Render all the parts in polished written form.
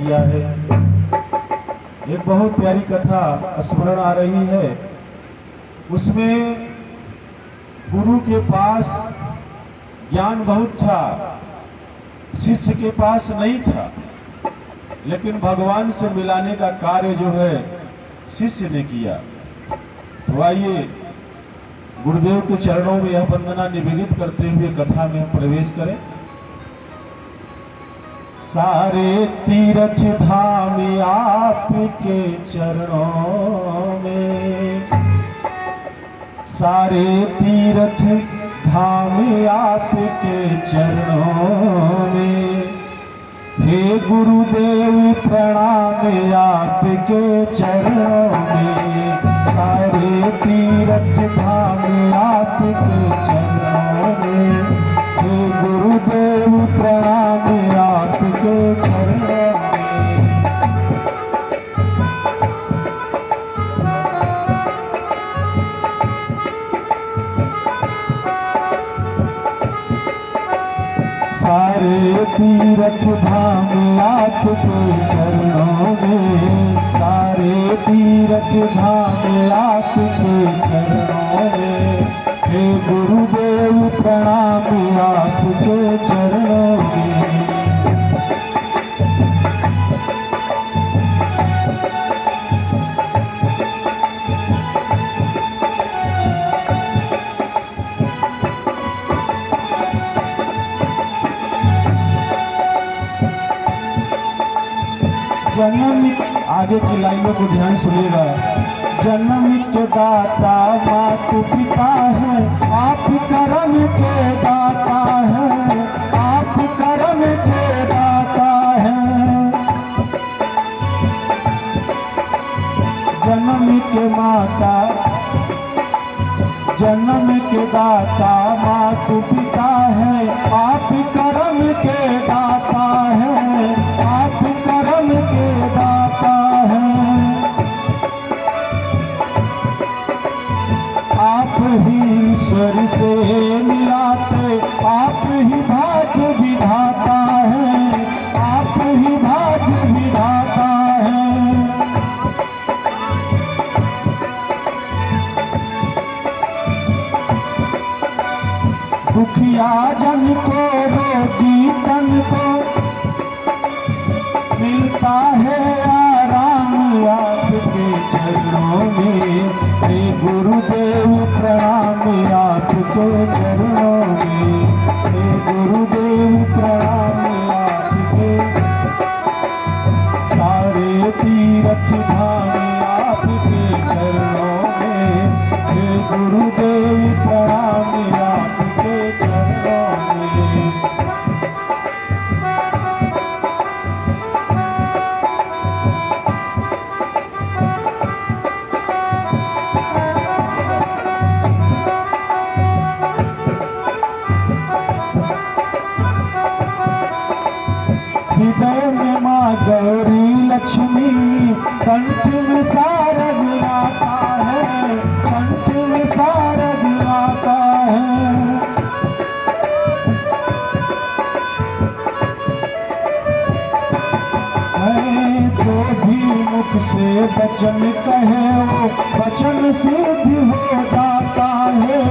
किया है। एक बहुत प्यारी कथा स्मरण आ रही है। उसमें गुरु के पास ज्ञान बहुत था, शिष्य के पास नहीं था, लेकिन भगवान से मिलाने का कार्य जो है शिष्य ने किया। तो आइए गुरुदेव के चरणों में यह वंदना निवेदित करते हुए कथा में हम प्रवेश करें। सारे तीर्थ धाम आपके चरणों में, सारे तीर्थ धाम आपके चरणों में, हे गुरुदेव प्रणाम आपके चरणों में। सारे तीर्थ धाम आपके चरणों में, हे गुरुदेव प्रणाम आपके चरणों में। सारे तीर्थ धाम आपके चरणों में, सारे तीर्थ धाम आपके चरणों में, हे गुरुदेव प्रणाम आपके चरणों में। जन्म, आगे की लाइनों को ध्यान सुनिएगा। जन्म के दाता मात पिता है, आप कर्म के दाता है, आप कर्म के दाता है। जन्म के माता, जन्म के दाता मात पिता है, आप कर्म के दाता है, आप कर्म के दाता है। आप ही ईश्वर से मिलाते, आप ही भाग्य विधाता है, आप ही भाग्य विधाता है। दुखिया जन को, रोगी तन को मिलता है आराम आपके चरणों में, हे गुरुदेव प्रणाम आपके चरणों में, हे गुरुदेव प्रणाम आपके। सारे तीर्थ धाम आपके चरणों में, हे गुरुदेव प्रणाम आपके चरणों में। हृदय में माँ गौरी लक्ष्मी, कंठ में शारद माता है, कंठ में शारद माता है। जो भी मुख से वचन कहे वो वचन सिद्ध हो जाता है,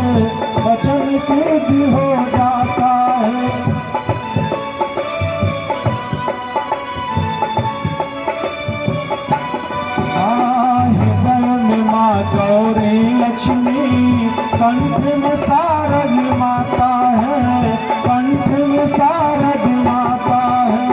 वचन सिद्ध हो जाता है। गौरी लक्ष्मी, कंठ में शारद माता है, कंठ में शारद माता है।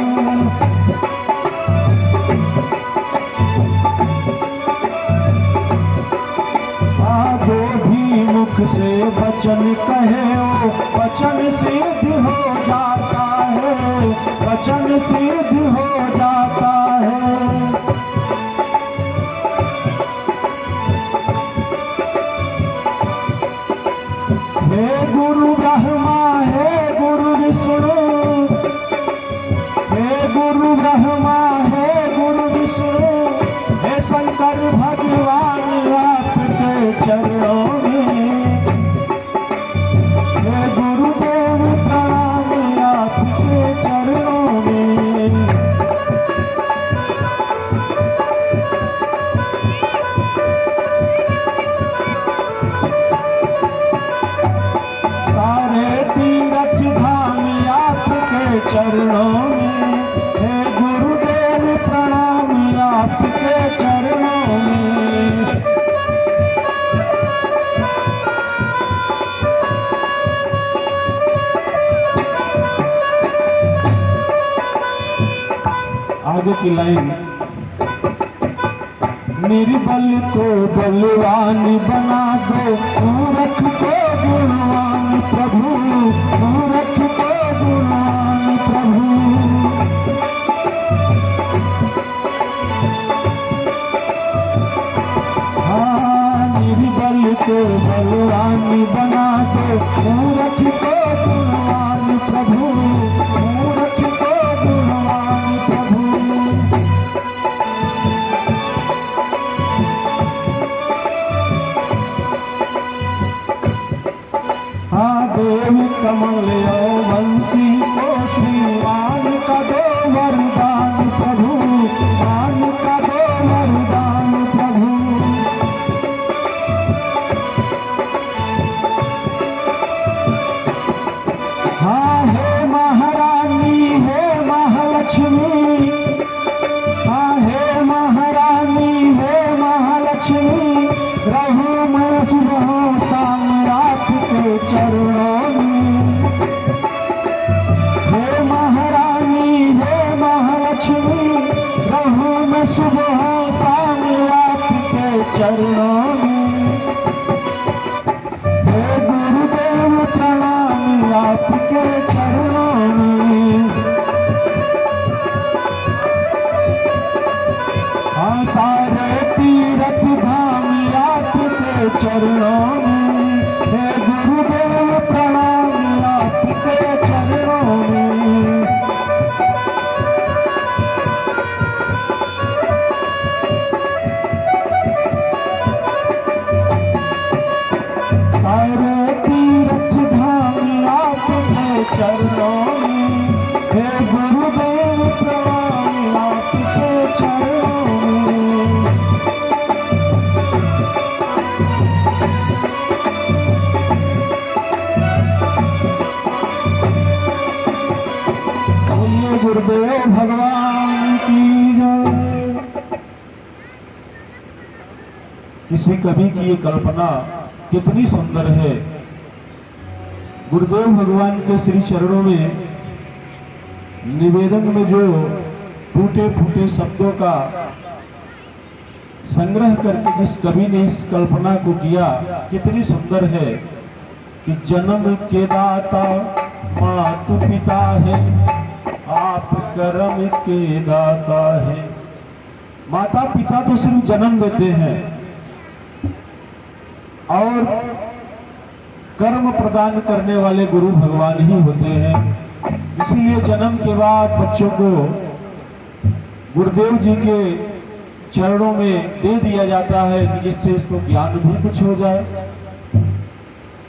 जो भी मुख से वचन कहे वो वचन सिद्ध हो जाता है, वचन सिद्ध हो जाता है। हे गुरु ब्रह्मा, हे गुरु विष्णु, हे गुरु ब्रह्मा, हे गुरु विष्णु, हे शंकर भगवान आपके चरणों में, हे गुरुदेव प्रणाम आपके चरणों में। आगे की लाइन, निर्बल को बलवान बना दो, मूर्ख को गुणवान प्रभु, मूर्ख को गुणवान प्रभु। हाँ, निर्बल को बलवान बना दो, मूर्ख को गुणवान प्रभु, मूर्ख को गुणवान प्रभु। देव कमल वंशी को श्रीमान का दो वरदान प्रभु, मान का दो वरदान प्रभु। हाँ हे महारानी, हे महालक्ष्मी, हाँ हे महारानी, हे महालक्ष्मी, रहूं मैं सुबह शाम आपके चरणों में। हे महारानी, हे महालक्ष्मी, रहूं मैं सुबह शाम आपके चरणों में। हे गुरुदेव प्रणाम आपके चरणों में। हाँ सारे तीर्थ धाम आपके चरणों में। हे गुरुदेव प्रणाम आपके चरणों में। सारे तीर्थ धाम आपके चरणों में। हे गुरुदेव प्रणाम आपके चरणों में। गुरुदेव भगवान की जय। किसी कवि की ये कल्पना कितनी सुंदर है। गुरुदेव भगवान के श्री चरणों में निवेदन में जो टूटे फूटे शब्दों का संग्रह करके जिस कवि ने इस कल्पना को किया, कितनी सुंदर है कि जन्म के दाता मातु पिता है, आप कर्म के दाता है। माता पिता तो सिर्फ जन्म देते हैं और कर्म प्रदान करने वाले गुरु भगवान ही होते हैं। इसीलिए जन्म के बाद बच्चों को गुरुदेव जी के चरणों में दे दिया जाता है कि जिससे इसको ज्ञान भी कुछ हो जाए।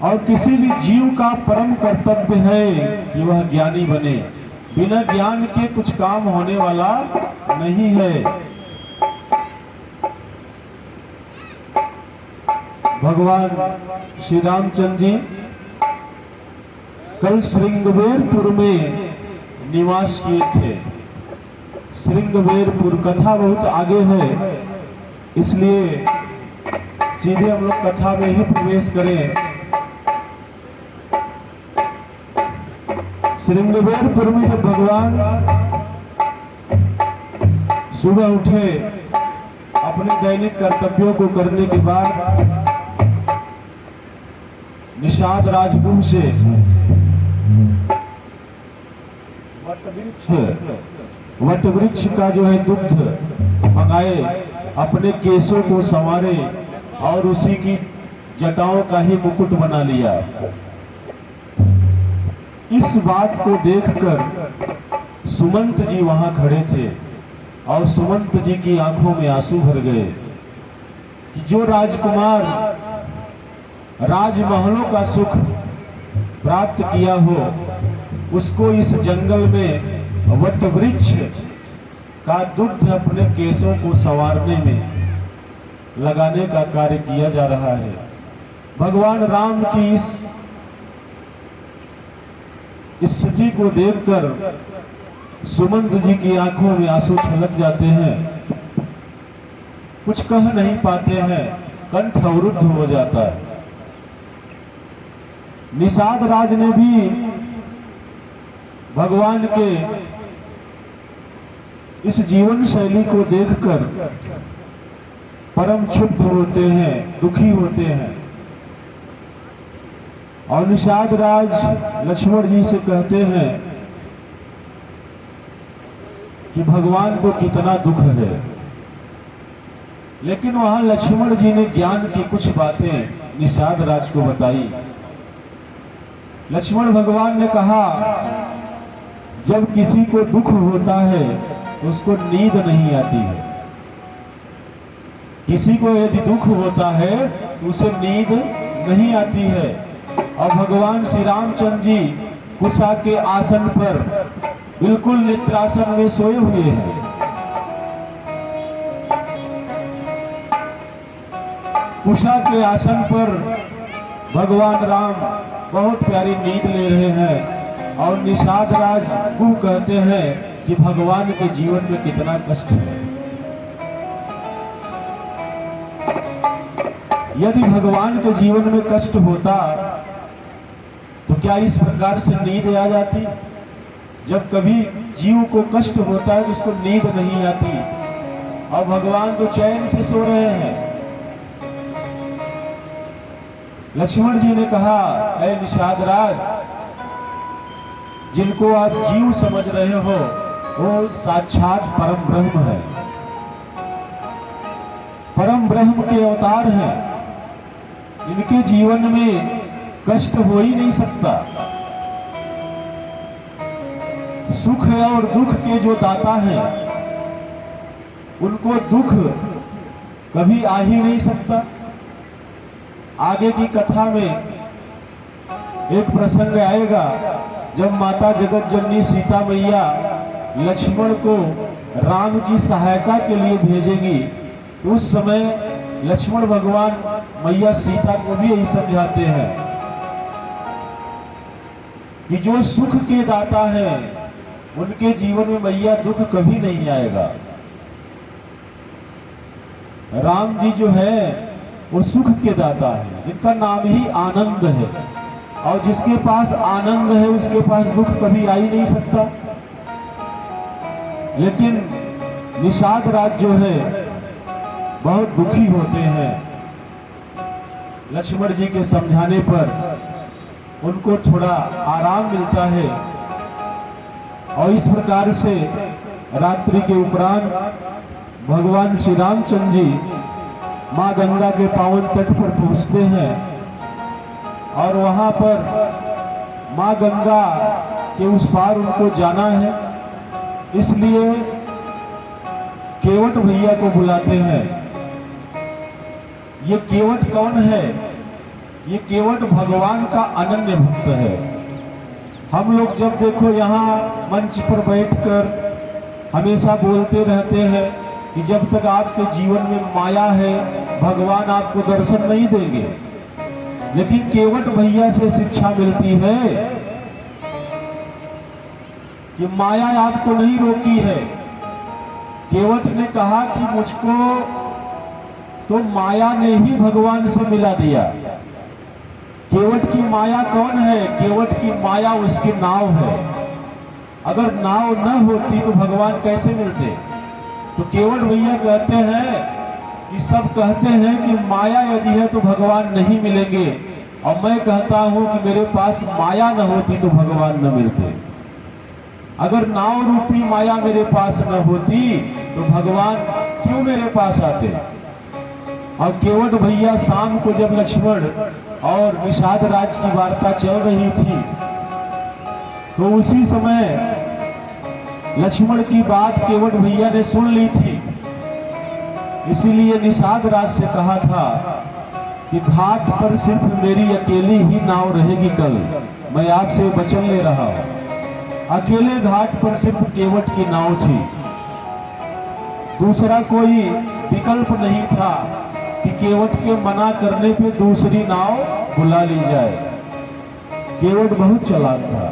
और किसी भी जीव का परम कर्तव्य है कि वह ज्ञानी बने। बिना ज्ञान के कुछ काम होने वाला नहीं है। भगवान श्री रामचंद्र जी कल श्रृंगवेरपुर में निवास किए थे। श्रृंगवेरपुर कथा बहुत आगे है, इसलिए सीधे हम लोग कथा में ही प्रवेश करें। श्रृंगवेरपुर में जब भगवान सुबह उठे, अपने दैनिक कर्तव्यों को करने के बाद निषाद राजकुंड से वट वृक्ष का जो है दुग्ध मंगाए, अपने केसों को संवारे और उसी की जटाओं का ही मुकुट बना लिया। इस बात को देखकर सुमंत जी वहां खड़े थे और सुमंत जी की आंखों में आंसू भर गए कि जो राजकुमार राजमहलों का सुख प्राप्त किया हो, उसको इस जंगल में वट वृक्ष का दुग्ध अपने केसों को संवारने में लगाने का कार्य किया जा रहा है। भगवान राम की इस स्थिति को देखकर सुमंत जी की आंखों में आंसू छलक जाते हैं कुछ कह नहीं पाते हैं, कंठ अवरुद्ध हो जाता है। निषाद राज ने भी भगवान के इस जीवन शैली को देखकर परम क्षुब्ध होते हैं, दुखी होते हैं। और निषाद राज लक्ष्मण जी से कहते हैं कि भगवान को कितना दुख है। लेकिन वहां लक्ष्मण जी ने ज्ञान की कुछ बातें निषाद राज को बताई। लक्ष्मण भगवान ने कहा, जब किसी को दुख होता है तो उसको नींद नहीं आती है। किसी को यदि दुख होता है तो उसे नींद नहीं आती है। और भगवान श्री रामचंद्र जी कुशा के आसन पर बिल्कुल निद्रासन में सोए हुए हैं। कुशा के आसन पर भगवान राम बहुत प्यारी नींद ले रहे हैं। और निषाद राज को कहते हैं कि भगवान के जीवन में कितना कष्ट है। यदि भगवान के जीवन में कष्ट होता तो क्या इस प्रकार से नींद आ जाती? जब कभी जीव को कष्ट होता है तो उसको नींद नहीं आती, और भगवान तो चैन से सो रहे हैं। लक्ष्मण जी ने कहा, ऐ निषाद राज, जिनको आप जीव समझ रहे हो वो साक्षात परम ब्रह्म है, परम ब्रह्म के अवतार हैं। इनके जीवन में कष्ट हो ही नहीं सकता। सुख और दुख के जो दाता हैं उनको दुख कभी आ ही नहीं सकता। आगे की कथा में एक प्रसंग आएगा जब माता जगत जननी सीता मैया लक्ष्मण को राम की सहायता के लिए भेजेगी, तो उस समय लक्ष्मण भगवान मैया सीता को भी यही समझाते हैं कि जो सुख के दाता है उनके जीवन में मैया दुख कभी नहीं आएगा। राम जी जो है वो सुख के दाता है, जिनका नाम ही आनंद है, और जिसके पास आनंद है उसके पास दुख कभी आ ही नहीं सकता। लेकिन निषाद राज जो है बहुत दुखी होते हैं। लक्ष्मण जी के समझाने पर उनको थोड़ा आराम मिलता है, और इस प्रकार से रात्रि के उपरांत भगवान श्री रामचंद्र जी मां गंगा के पावन तट पर पहुंचते हैं। और वहां पर मां गंगा के उस पार उनको जाना है, इसलिए केवट भैया को बुलाते हैं। ये केवट कौन है? ये केवट भगवान का अनन्य भक्त है। हम लोग जब देखो यहाँ मंच पर बैठकर हमेशा बोलते रहते हैं कि जब तक आपके जीवन में माया है भगवान आपको दर्शन नहीं देंगे, लेकिन केवट भैया से शिक्षा मिलती है कि माया आपको नहीं रोकी है। केवट ने कहा कि मुझको तो माया ने ही भगवान से मिला दिया। केवट की माया कौन है? केवट की माया उसकी नाव है। अगर नाव न होती तो भगवान कैसे मिलते? तो केवट भैया कहते हैं कि सब कहते हैं कि माया यदि है तो भगवान नहीं मिलेंगे, और मैं कहता हूं कि मेरे पास माया न होती तो भगवान न मिलते। अगर नाव रूपी माया मेरे पास न होती तो भगवान क्यों मेरे पास आते? और केवट भैया शाम को जब लक्ष्मण और निषाद राज की वार्ता चल रही थी तो उसी समय लक्ष्मण की बात केवट भैया ने सुन ली थी। इसीलिए निषाद राज से कहा था कि घाट पर सिर्फ मेरी अकेली ही नाव रहेगी, कल मैं आपसे वचन ले रहा हूं। अकेले घाट पर सिर्फ केवट की नाव थी, दूसरा कोई विकल्प नहीं था कि केवट के मना करने पे दूसरी नाव बुला ली जाए। केवट बहुत चालाक था।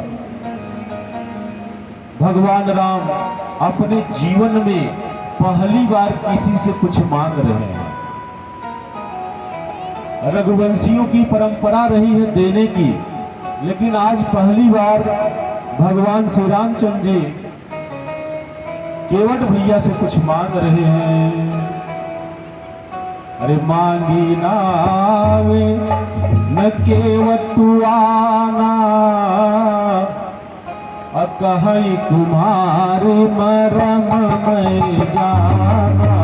भगवान राम अपने जीवन में पहली बार किसी से कुछ मांग रहे हैं। रघुवंशियों की परंपरा रही है देने की, लेकिन आज पहली बार भगवान श्री रामचंद्र जी केवट भैया से कुछ मांग रहे हैं। अरे मांगी नावे न केवटुआना, कहीं तुम्हारे मरम में जाना।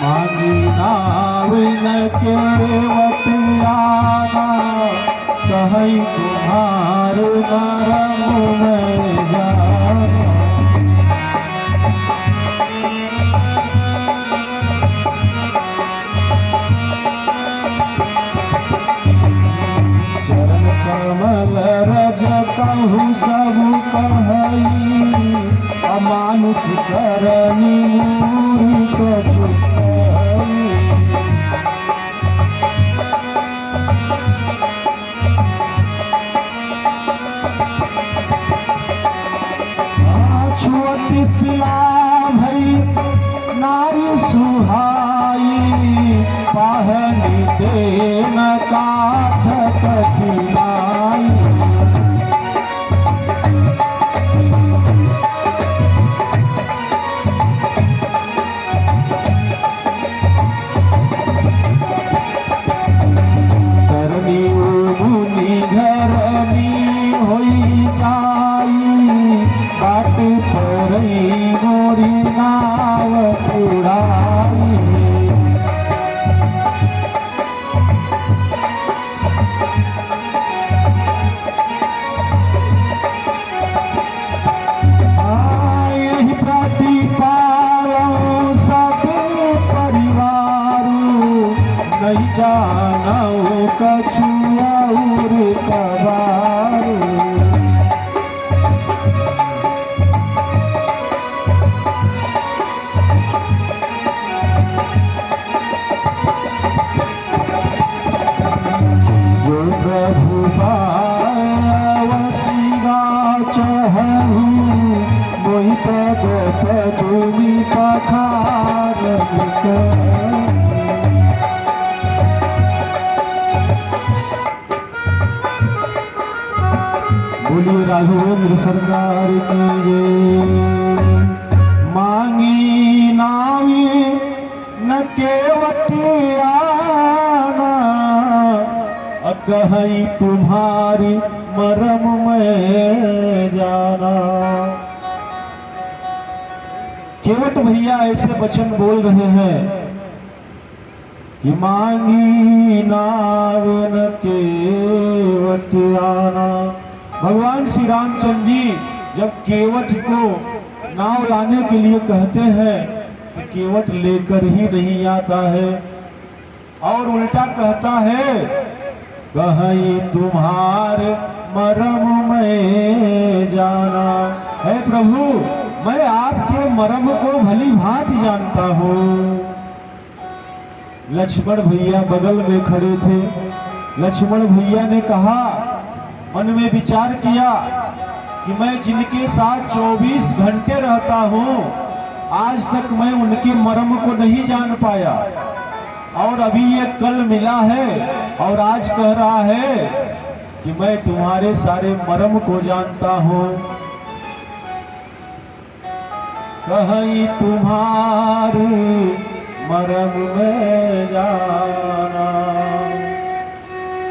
मांगी नावे न केवटुआना, कहीं तुम्हारे मरम में जाना। चरण कमल रज कहु सब कहई, अमानुष करनी मूर्ख चुकई। छुअति शिला भई नारी सुहाई, पाहनी देन काठ कठिनाई। करनी मुनि घरनी होई जाई, बाट परई मोरी नाव उड़ाई। यही प्रतिपालो सब परिवारू, नहीं जानऊ कछु और कबारू। जो प्रभु वसीगा चहु, मोहि पद पदुमि पखार। बोलिए राघवेंद्र सरकार की जय। मांगी नावी न केवटियाना, कहीं तुम्हारी मरम में जाना। केवट भैया ऐसे वचन बोल रहे हैं कि मांगी नाव न केवटियाना। भगवान श्री रामचंद्र जी जब केवट को नाव लाने के लिए कहते हैं तो केवट लेकर ही नहीं आता है, और उल्टा कहता है कहीं तुम्हारे मरम में जाना। है प्रभु, मैं आपके मरम को भली भांति जानता हूँ। लक्ष्मण भैया बगल में खड़े थे। लक्ष्मण भैया ने कहा, मन में विचार किया कि मैं जिनके साथ 24 घंटे रहता हूँ, आज तक मैं उनके मर्म को नहीं जान पाया, और अभी ये कल मिला है और आज कह रहा है कि मैं तुम्हारे सारे मर्म को जानता हूँ। कहीं तुम्हारे मरम में जाना।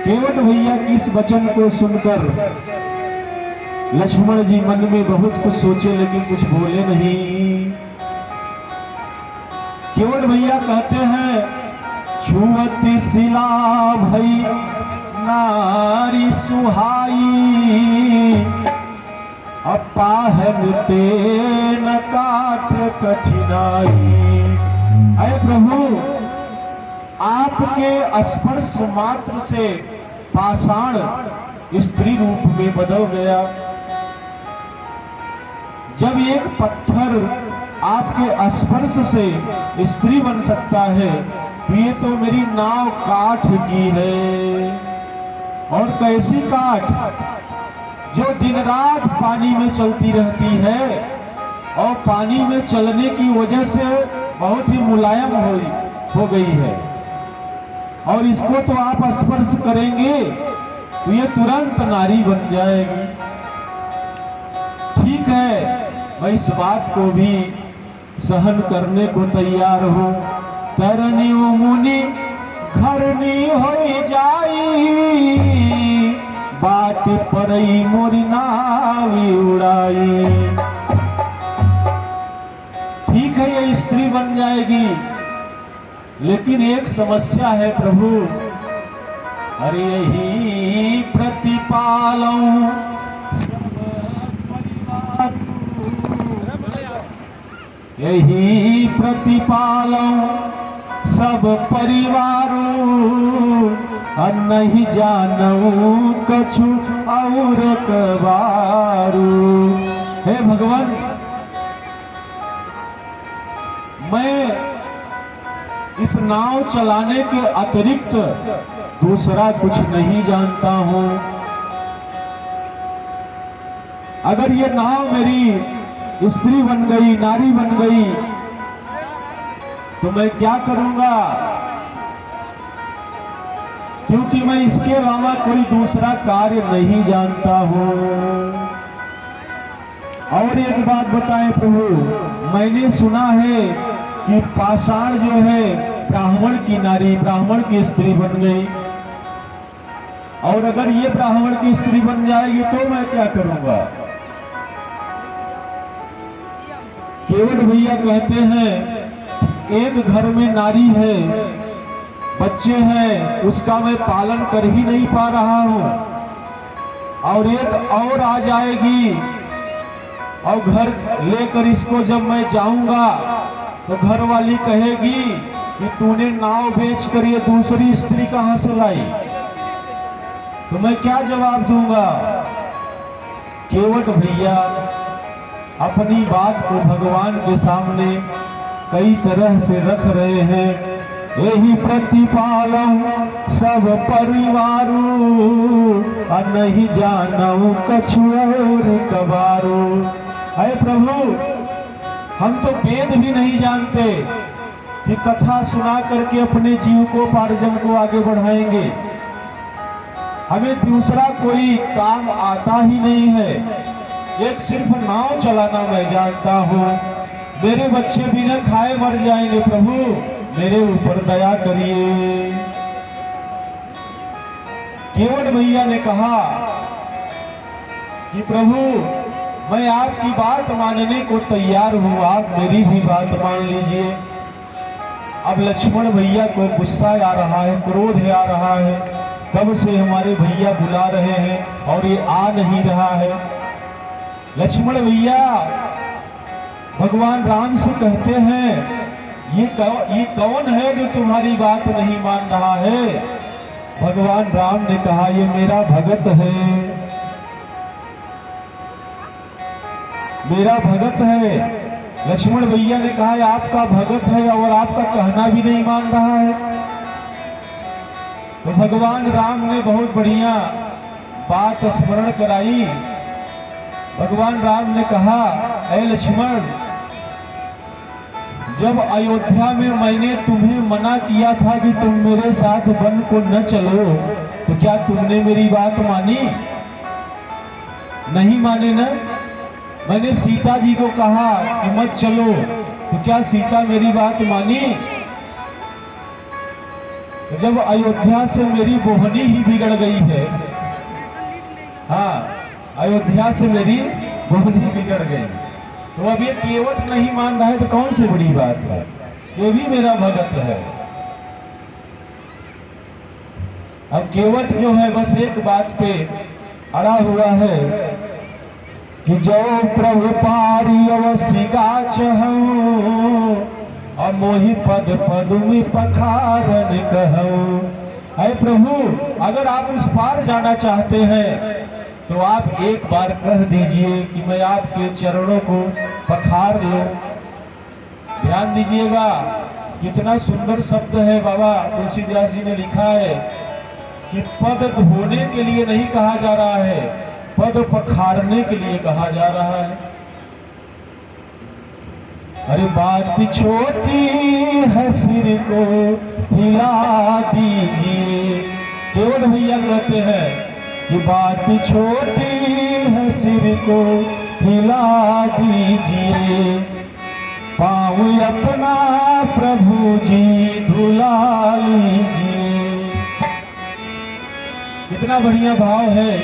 केवट भैया की इस वचन को सुनकर लक्ष्मण जी मन में बहुत कुछ सोचे, लेकिन कुछ बोले नहीं। केवट भैया कहते हैं, छुअति शिला भई नारी सुहाई, अपाहन तेन काठ कठिनाई। अरे प्रभु, आपके स्पर्श मात्र से पाषाण स्त्री रूप में बदल गया। जब एक पत्थर आपके स्पर्श से स्त्री बन सकता है, तो ये तो मेरी नाव काठ की है। और कैसी काठ जो दिन रात पानी में चलती रहती है और पानी में चलने की वजह से बहुत ही मुलायम हो गई है, और इसको तो आप स्पर्श करेंगे तो ये तुरंत नारी बन जाएगी। ठीक है, मैं इस बात को भी सहन करने को तैयार हूँ। तरनी मुनि घरनी हो जाई, बाट परई मोरी नावी उड़ाई। ठीक है, ये स्त्री बन जाएगी, लेकिन एक समस्या है प्रभु। अरे यही प्रतिपालऊं यही प्रतिपालऊं सब परिवारों, और नहीं जानऊं कछु और कबारू। हे भगवान, मैं इस नाव चलाने के अतिरिक्त दूसरा कुछ नहीं जानता हूं। अगर ये नाव मेरी स्त्री बन गई, नारी बन गई, तो मैं क्या करूंगा? क्योंकि मैं इसके अलावा कोई दूसरा कार्य नहीं जानता हूं। और एक बात बताएं प्रभु, मैंने सुना है कि पाषाण जो है ब्राह्मण की नारी, ब्राह्मण की स्त्री बन गई, और अगर ये ब्राह्मण की स्त्री बन जाएगी तो मैं क्या करूंगा? केवट भैया कहते हैं एक घर में नारी है, बच्चे हैं, उसका मैं पालन कर ही नहीं पा रहा हूं, और एक और आ जाएगी और घर लेकर इसको जब मैं जाऊंगा तो घर वाली कहेगी कि तूने नाव बेचकर ये दूसरी स्त्री कहां से लाई? तो मैं क्या जवाब दूंगा? केवट भैया अपनी बात को भगवान के सामने कई तरह से रख रहे हैं। यही प्रतिपालऊं सब परिवारों, और नहीं जानऊं कछु और कबारू। है प्रभु, हम तो वेद भी नहीं जानते कि कथा सुना करके अपने जीव को, पार्जन को आगे बढ़ाएंगे। हमें दूसरा कोई काम आता ही नहीं है। एक सिर्फ नाव चलाना मैं जानता हूँ। मेरे बच्चे बिना खाए मर जाएंगे, प्रभु मेरे ऊपर दया करिए। केवट भैया ने कहा कि प्रभु मैं आपकी बात मानने को तैयार हूँ, आप मेरी भी बात मान लीजिए। अब लक्ष्मण भैया को गुस्सा आ रहा है, क्रोध आ रहा है, कब से हमारे भैया बुला रहे हैं और ये आ नहीं रहा है। लक्ष्मण भैया भगवान राम से कहते हैं ये कौन है जो तुम्हारी बात नहीं मान रहा है? भगवान राम ने कहा ये मेरा भगत है, मेरा भगत है। लक्ष्मण भैया ने कहा ये आपका भगत है और आपका कहना भी नहीं मान रहा है। तो भगवान राम ने बहुत बढ़िया बात स्मरण कराई। भगवान राम ने कहा ऐ लक्ष्मण, जब अयोध्या में मैंने तुम्हें मना किया था कि तुम मेरे साथ वन को न चलो, तो क्या तुमने मेरी बात मानी? नहीं माने ना। मैंने सीता जी को कहा कि मत चलो, तो क्या सीता मेरी बात मानी? जब अयोध्या से मेरी बोहनी ही बिगड़ गई है, हाँ अयोध्या से मेरी बोहनी बिगड़ गई, तो अब ये केवट नहीं मान रहा है तो कौन सी बड़ी बात है? ये भी मेरा भगत है। अब केवट जो है बस एक बात पे अड़ा हुआ है कि जो प्रभु पारी अवसी गाछ हूँ, और मोहि पद पदुमि पखारन कहूँ। है प्रभु, अगर आप उस पार जाना चाहते हैं तो आप एक बार कह दीजिए कि मैं आपके चरणों को पखार लूं। ध्यान दीजिएगा, कितना सुंदर शब्द है। बाबा तुलसीदास जी ने लिखा है कि पद धोने के लिए नहीं कहा जा रहा है, पद पखारने के लिए कहा जा रहा है। अरे बात छोटी है, सिर को हिला दीजिए। केवल भैया कहते हैं कि बात छोटी है, सिर को हिला दीजिए। पाँव अपना प्रभु जी धुला लीजिए। कितना बढ़िया भाव है।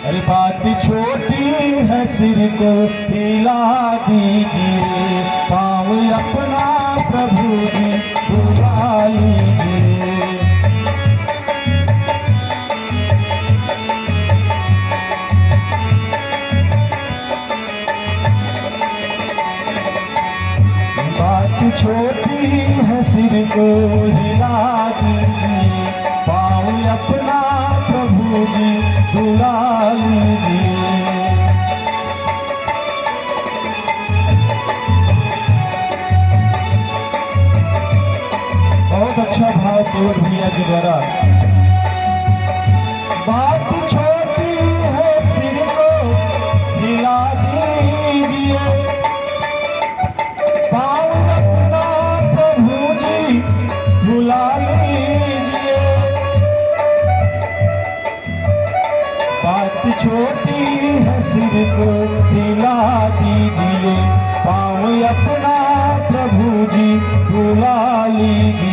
अरे बात छोटी है, सिर को हिला दीजिए। पाँव अपना प्रभु जी धुला लीजिए। छोटी है, सिर को हिला दीजिए। पाँव अपना प्रभु जी धुला लीजिए। बहुत अच्छा भाव केवल भैया के द्वारा। बात छोटी है, सिर को हिला दीजिए। भुला लीजिए। बात छोटी है, सिर को हिला दीजिए। पाँव अपना प्रभु जी धुला लीजिए।